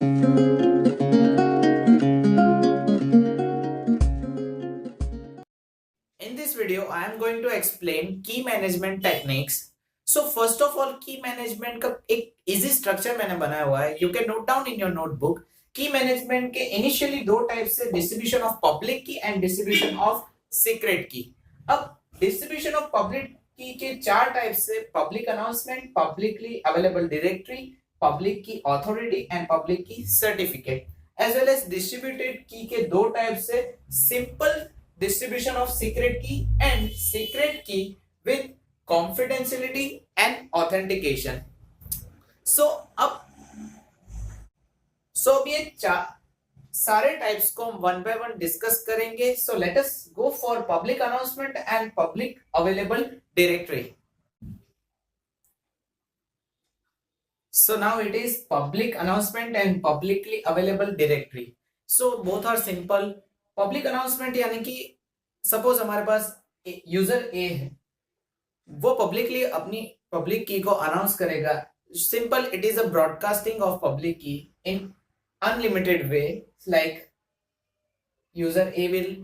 In this video, I am going to explain key management techniques. So first of all, key management का एक easy structure मैंने बनाया हुआ है. You can note down in your notebook. Key management के initially दो types से distribution of public key and distribution of secret key. अब distribution of public key के चार types से public announcement, publicly available directory, public key authority and public key certificate. As well as distributed key के दो types से simple distribution of secret key and secret key with confidentiality and authentication. So अब ये सारे types को हम one by one discuss करेंगे. So let us go for public announcement and public available directory. So now it is public announcement and publicly available directory. So both are simple. Public announcement यानी कि suppose हमारे पास user ए है, वो publicly अपनी public key को announce करेगा. Simple, it is a broadcasting of public key in unlimited way. Like user A will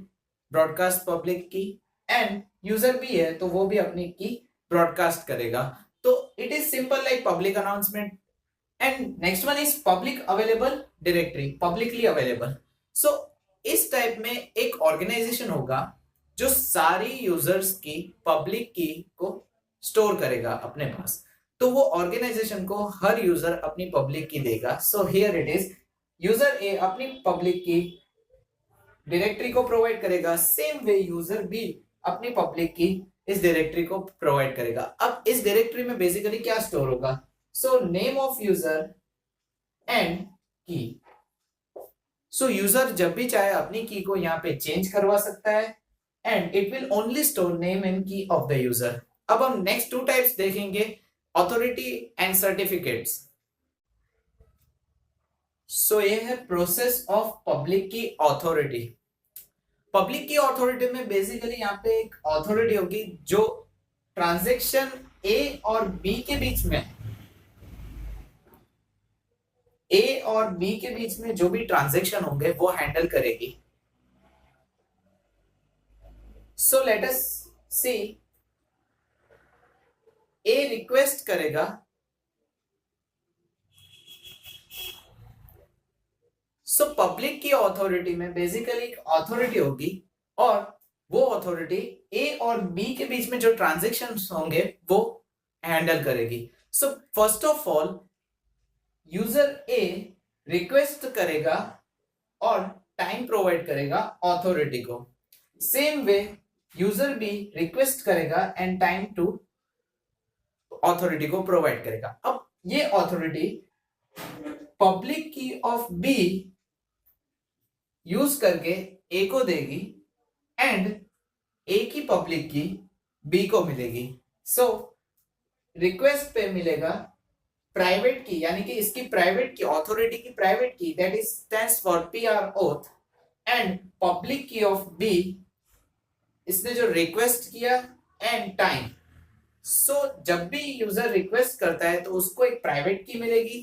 broadcast public key and user B है तो वो भी अपनी की ब्रॉडकास्ट करेगा. तो it is simple like public announcement. And next one is public available directory, publicly available. So इस type में एक ऑर्गेनाइजेशन होगा जो सारी यूजर्स की पब्लिक की को स्टोर करेगा अपने पास. तो वो ऑर्गेनाइजेशन को हर यूजर अपनी पब्लिक की देगा. So here it is, user A अपनी पब्लिक की डायरेक्टरी को प्रोवाइड करेगा. सेम वे यूजर बी अपनी पब्लिक की इस डायरेक्टरी को प्रोवाइड करेगा. अब इस डायरेक्टरी में बेसिकली क्या स्टोर होगा? So name of user and key. So user जब भी चाहे अपनी की को यहाँ पे चेंज करवा सकता है and it will only store name and की ऑफ द यूजर. अब हम नेक्स्ट टू टाइप्स देखेंगे, अथॉरिटी एंड सर्टिफिकेट्स. सो ये है प्रोसेस ऑफ पब्लिक की अथॉरिटी. पब्लिक की अथॉरिटी में बेसिकली यहाँ पे एक अथॉरिटी होगी जो ट्रांजैक्शन ए और बी के बीच में, ए और बी के बीच में जो भी ट्रांजैक्शन होंगे वो हैंडल करेगी. सो लेट अस सी, ए रिक्वेस्ट करेगा. सो पब्लिक की अथॉरिटी में बेसिकली एक अथॉरिटी होगी और वो अथॉरिटी ए और बी के बीच में जो ट्रांजैक्शन होंगे वो हैंडल करेगी. So first of all user A request करेगा और टाइम प्रोवाइड करेगा अथॉरिटी को. Same way user B request करेगा एंड टाइम टू अथॉरिटी को प्रोवाइड करेगा. अब ये authority public key of B use करके ए को देगी एंड ए की पब्लिक की बी को मिलेगी. सो रिक्वेस्ट पे मिलेगा प्राइवेट की, यानी कि इसकी प्राइवेट की, अथॉरिटी की प्राइवेट की, that is stands for PR oath, and public key of B, इसने जो रिक्वेस्ट किया, एंड टाइम. सो जब भी यूजर रिक्वेस्ट करता है तो उसको एक प्राइवेट की मिलेगी,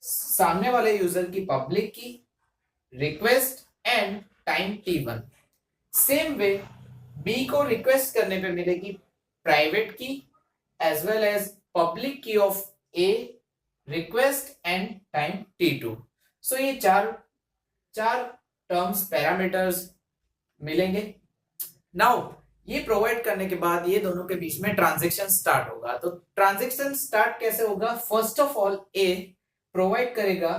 सामने वाले यूजर की public key, request and time t1. Same way B को रिक्वेस्ट करने पे मिलेगी private key as well as public key of A, request and time t2. So ये चार टर्म्स पैरामीटर्स मिलेंगे. नाउ ये प्रोवाइड करने के बाद ये दोनों के बीच में ट्रांजैक्शन स्टार्ट होगा. तो ट्रांजैक्शन स्टार्ट कैसे होगा? First of all A provide करेगा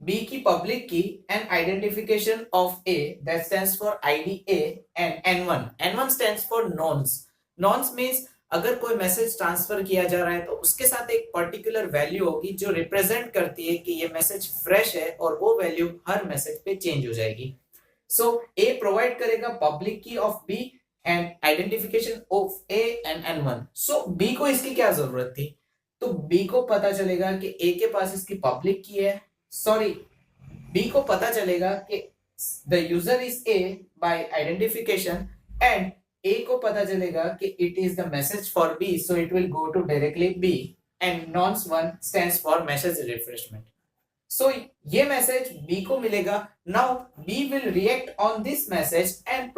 बी की public key and identification of A, that stands for ID A, and n1 stands for nonce. Nonce means अगर कोई मैसेज ट्रांसफर किया जा रहा है तो उसके साथ एक पर्टिकुलर वैल्यू होगी जो रिप्रेजेंट करती है कि ये मैसेज फ्रेश है और वो वैल्यू हर मैसेज पे चेंज हो जाएगी. सो ए प्रोवाइड करेगा public key of B and identification of A and n1. So B को इसकी क्या जरूरत थी? तो बी को पता चलेगा कि ए के पास इसकी पब्लिक की है. सॉरी, बी को पता चलेगा कि the user is A by identification and A को पता चलेगा कि it is the message for B, so it will go to directly B, and nonce 1 stands for message refreshment. सो ये मैसेज बी को मिलेगा. Now B will react on this message and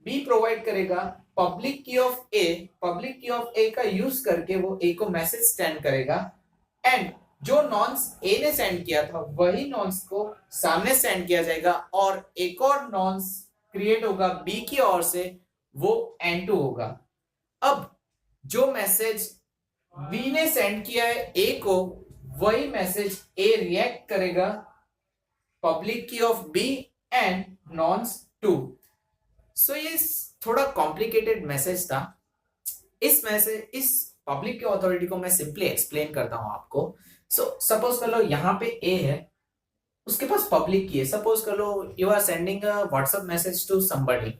B provide करेगा public key of A का use करके वो ए को message send करेगा. And जो नॉन्स ए ने सेंड किया था वही नॉन्स को सामने सेंड किया जाएगा और एक और नॉन्स क्रिएट होगा बी की ओर से, वो N2 होगा. अब जो मैसेज बी ने सेंड किया है ए को, वही मैसेज ए रिएक्ट करेगा public key of B and नॉन्स 2. सो ये थोड़ा कॉम्प्लिकेटेड मैसेज था. इस पब्लिक की अथॉरिटी को मैं सिंपली एक्सप्लेन करता हूं आपको. सो सपोज कर लो यहाँ पे ए है, उसके पास पब्लिक की है. सपोज कर लो you are sending a WhatsApp message to somebody.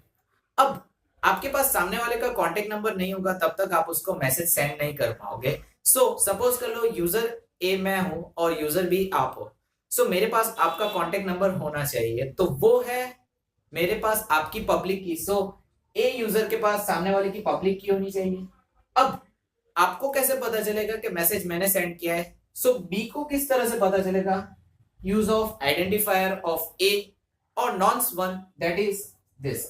अब आपके पास सामने वाले का कांटेक्ट नंबर नहीं होगा, तब तक आप उसको मैसेज सेंड नहीं कर पाओगे. सो सपोज कर लो यूजर ए मैं हूं और यूजर बी आप हो. सो मेरे पास आपका कांटेक्ट नंबर होना चाहिए, तो वो है मेरे पास आपकी पब्लिक की. सो ए यूजर के पास सामने वाले की पब्लिक की होनी चाहिए. अब आपको कैसे पता चलेगा कि मैसेज मैंने सेंड किया है? सो बी को किस तरह से पता चलेगा? यूज ऑफ आइडेंटिफायर ऑफ ए और नॉन्स वन, दैट इज दिस.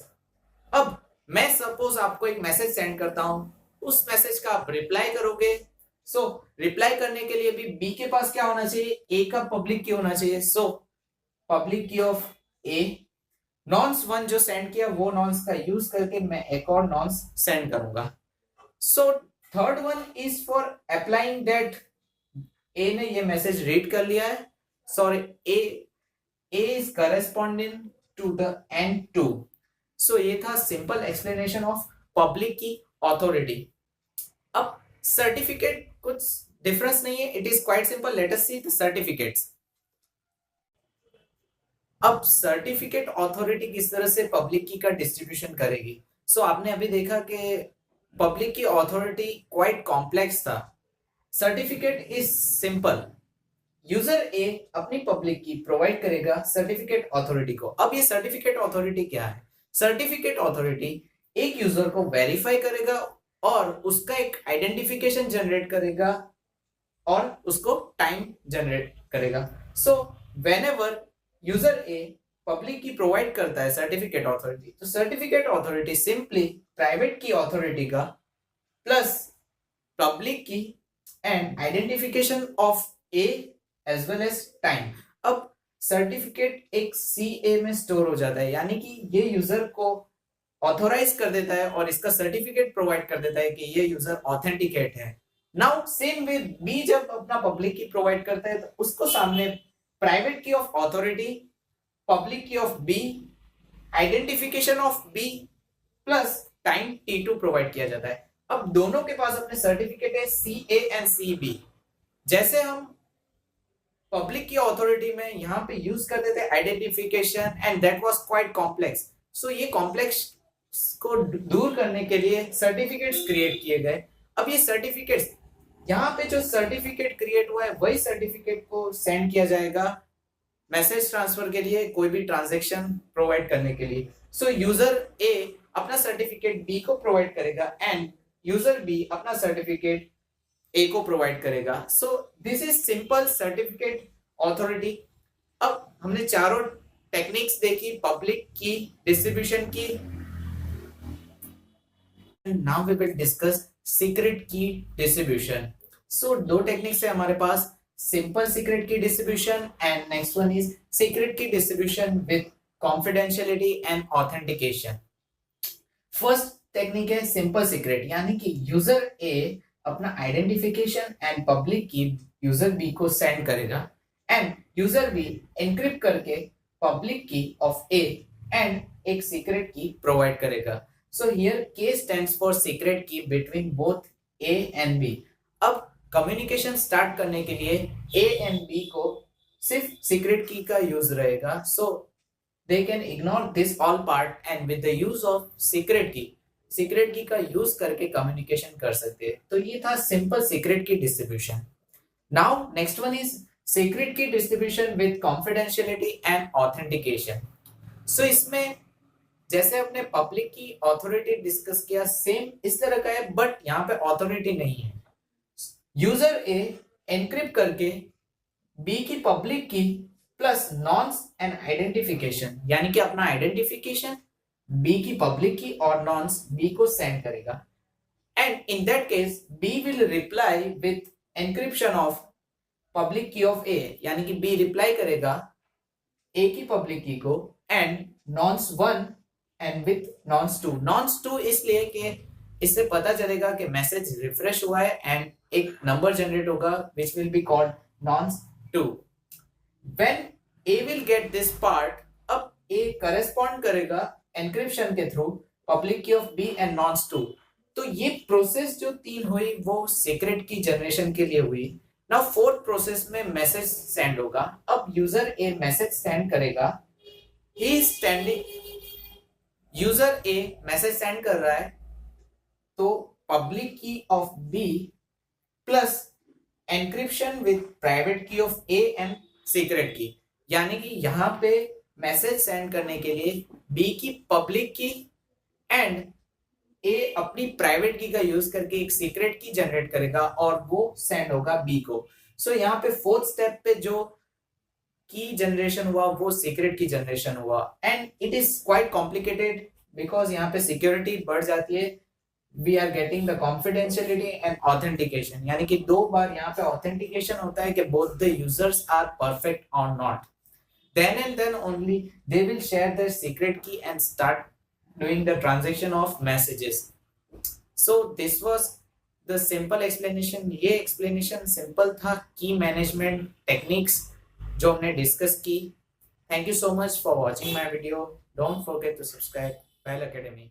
अब मैं सपोज आपको एक मैसेज सेंड करता हूं, उस मैसेज का आप रिप्लाई करोगे. सो रिप्लाई करने के लिए भी बी के पास क्या होना चाहिए? ए का पब्लिक की होना चाहिए. So public key of A, नॉन्स one जो सेंड किया वो नॉन्स का यूज करके मैं एक और नॉन्स सेंड करूंगा. So third one is for applying that A ने ये मैसेज रीड कर लिया है. Sorry, A is corresponding to the N2. So ये था simple explanation of public key authority. अब सर्टिफिकेट कुछ डिफरेंस नहीं है, it is quite simple. Let us see the certificates. अब सर्टिफिकेट ऑथोरिटी किस तरह से पब्लिक की का डिस्ट्रीब्यूशन करेगी. सो आपने अभी देखा कि public key authority quite complex था. Certificate is simple. User A अपनी पब्लिक की प्रोवाइड करेगा सर्टिफिकेट ऑथोरिटी को. अब ये सर्टिफिकेट ऑथोरिटी क्या है? सर्टिफिकेट ऑथोरिटी एक यूजर को वेरीफाई करेगा और उसका एक आइडेंटिफिकेशन जनरेट करेगा और उसको टाइम जनरेट करेगा. So whenever user A public key provide करता है सर्टिफिकेट ऑथोरिटी, तो certificate authority simply private key authority का plus public key and identification of A as well as time. अब सर्टिफिकेट एक CA में स्टोर हो जाता है, यानी कि ये यूजर को ऑथोराइज कर देता है और इसका सर्टिफिकेट प्रोवाइड कर देता है कि ये यूजर ऑथेंटिकेट है. नाउ सेम वे बी जब अपना पब्लिक की प्रोवाइड करता है, तो उसको सामने private key of authority, public key of B, identification of B plus time T2 provide किया जाता है. अब दोनों के पास अपने सर्टिफिकेट है CA एंड CB. जैसे हम पब्लिक की ऑथोरिटी में यहाँ पे यूज करते थे identification and that was quite complex. So ये कॉम्प्लेक्स को दूर करने के लिए सर्टिफिकेट्स क्रिएट किए गए. अब ये सर्टिफिकेट्स, यहाँ पे जो सर्टिफिकेट क्रिएट हुआ है वही सर्टिफिकेट को सेंड किया जाएगा मैसेज ट्रांसफर के लिए, कोई भी ट्रांजैक्शन प्रोवाइड करने के लिए. सो यूजर ए अपना सर्टिफिकेट बी को प्रोवाइड करेगा एंड यूजर बी अपना सर्टिफिकेट ए को प्रोवाइड करेगा. So this is simple certificate authority. अब हमने चारों टेक्निक्स देखी, पब्लिक की, डिस्ट्रीब्यूशन की. Now we will discuss secret key distribution. So दो टेक्निक्स है हमारे पास, simple secret key distribution and next one is secret key distribution with confidentiality and authentication. First technique है सिंपल सीक्रेट, यानी कि user A अपना identification and public key user B को send करेगा एंड यूजर बी एनक्रिप्ट करके public key of A and एक secret key provide करेगा. So here K stands for secret key between both A and B. अब communication start करने के लिए A and B को सिर्फ सीक्रेट की का यूज रहेगा. So they can ignore this all part and with the use of secret key का use करके कम्युनिकेशन कर सकते हैं. तो ये था simple secret key distribution. Now next one is secret key distribution with confidentiality and authentication. So इसमें जैसे अपने पब्लिक की ऑथोरिटी डिस्कस किया, सेम इस तरह का है, बट यहाँ पे ऑथोरिटी नहीं है. यूजर ए एनक्रिप्ट करके बी की public key plus nonce and identification, यानी कि अपना आइडेंटिफिकेशन बी की पब्लिक की और नॉन्स बी को सेंड करेगा। And in that case B will reply with encryption of public key of A, यानी कि बी रिप्लाई करेगा ए की पब्लिक की को and nonce one and with nonce two इसलिए कि इससे पता चलेगा कि मैसेज रिफ्रेश हुआ है एंड एक नंबर जनरेट होगा which will be called nonce two. When A will get this part, अब ए करेस्पॉन्ड करेगा एनक्रिप्शन के through public key of B and nonce two. तो ये प्रोसेस जो तीन हुई वो सीक्रेट की जनरेशन के लिए हुई। नाउ फोर्थ प्रोसेस में मैसेज सेंड होगा। अब यूजर ए मैसेज सेंड करेगा, he is standing, user A message send कर रहा है तो public key of B plus encryption with private key of A and secret key, यानी कि यहां पे मैसेज सेंड करने के लिए बी की पब्लिक की एंड ए अपनी प्राइवेट की का यूज करके एक सीक्रेट की जनरेट करेगा और वो सेंड होगा बी को। सो यहाँ पे फोर्थ स्टेप पे जो की जनरेशन हुआ वो सीक्रेट की जनरेशन हुआ and it is quite complicated because यहाँ पे सिक्योरिटी बढ़ जाती है। We are getting the confidentiality and authentication, यानी कि दो बार यहाँ पे ऑथेंटिकेशन होता है कि both the users are perfect और not, then and then only they will share their secret key and start doing the transaction of messages. So this was the simple explanation। ये explanation simple था key management techniques जो हमने discuss की। Thank you so much for watching my video. Don't forget to subscribe Bell Academy।